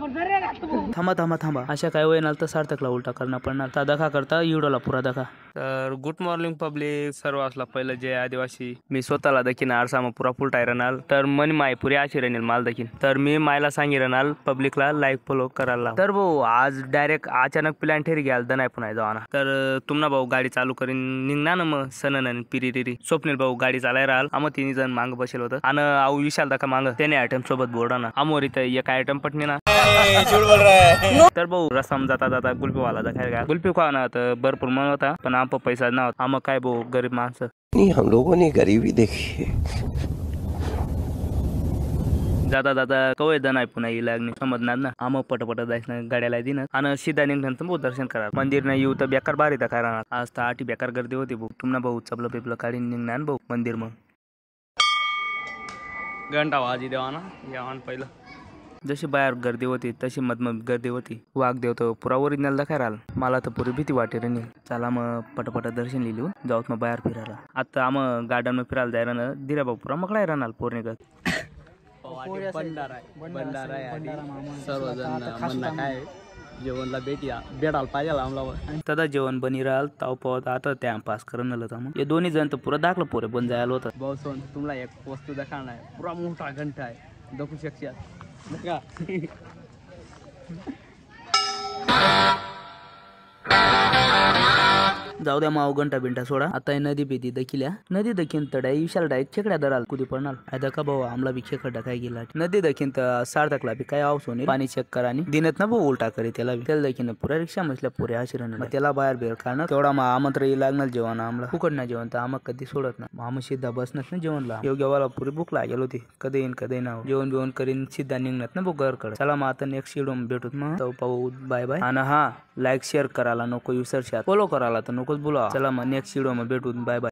थांबा थांबा थांबा, अशा काय वय तर सार्थकला उलटा करणं पडणार. तर दखा करता इवडोला पुरा दखा. तर गुड मॉर्निंग पब्लिक, सर्व असला पहिलं जे आदिवासी मी स्वतःला दखीन आरसामा पुरा फुल टायरनाल. तर मन माय पुरी आशी राहील माल दखीन. तर मी मायला सांगितलं पब्लिकला लाईक फॉलो करायला. तर भाऊ आज डायरेक्ट अचानक प्लॅन ठेरी गेल तर नाही पुन्हा जावाना. तर तुम्हाला भाऊ गाडी चालू करीन निघणार ना मग सनन पिरी स्वप्नील भाऊ गाडी चालाय राहाल. आम्ही 3 जण मांग बसेल होतं आणि आऊ विशाल दाखा मांग त्याने आयटम सोबत बोर्डा ना आमोर इथं एक आयटम पटणी ना. तर भाऊ रसम जाता जाता गुल्फी वाला दाखवायला गुल्फी खाना तर भरपूर मन होता पण आम पैसा ना आम काय भाऊ गरीब माणसं. हम लोगों ने गरीबी देखी है. जाता जाता कवय दनाय पुन्हा ही लागणी समजणार ना. आम पटपट जायचं गाड्याला दिन आणि सीधा निघणार भाऊ दर्शन करा. मंदिर नाही येऊ तर बेकार बारी तर काय आज तर आठी बेकार गर्दी होती भाऊ. तुम्हाला भाऊ चपलं पिपलं काढून निघणार भाऊ मंदिर. मग घंटा वाजी देवाना यावान पहिलं जशी बाहेर गर्दी होती तशी मधमध गर्दी होती. वाघदेव तर पुरा ओरिजिनल दाखवाय राहिला. मला तर पुरी भीती वाटे रे. चला मग पटपट दर्शन लिहिलं जाऊत मग बाहेर फिरायला. आता आम गार्डन मध्ये फिरायला जायला ना दिरा भाऊ पुरा मकडाय राहणार पोरनिगत. सर्वजण म्हणणं काय जेवणला भेटायला पाहिजे आम्हाला. तदा जेवण बनी राहिल ताव पावत आता टाइम पास करून मग हे दोन्ही जण तर पुरा दाखलं पोरे बन जायला होतं. भाऊ सोन तुम्हाला एक वस्तू दाखवणार आहे. पुरा मोठा घंटा आहे दाखवू शकता. जाऊ द्या माव घंटा बिंटा सोडा. आता नदी बेदी दखिल्या नदी दखीन तडाई विशाल डायरेक्ट खेकड्या दराल कुदी पडणार. आता का भाऊ आमला बी खेकडा काय गेला. नदी दखीन तर सार्थकला बी काय आवस होणे पाणी चेक करा आणि दिनत ना भाऊ उलटा करे त्याला त्याला दखीन पुऱ्या रिक्षा मसल्या पुऱ्या आशिरण मग त्याला बाहेर बेर काढणार. तेवढा मग आमंत्र लागणार जेवण आम्हाला फुकट ना जेवण तर आम्हाला कधी सोडत ना. आम्ही सिद्धा बसनच ना जेवणला योग्यवाला पुरी भूक लागेल होती. कधी येईन कधी ना जेवण बिवण करीन सिद्धा निघणार ना भाऊ घरकडे. चला मग आता नेक्स्ट व्हिडिओ भेटूत मग पाहू. Bye bye. आणि हा लाईक शेअर करायला नको विसरशात फॉलो करायला तर नकोच बोला. चला मग नेक्स्ट व्हिडिओ मध्ये भेटून बाय बाय.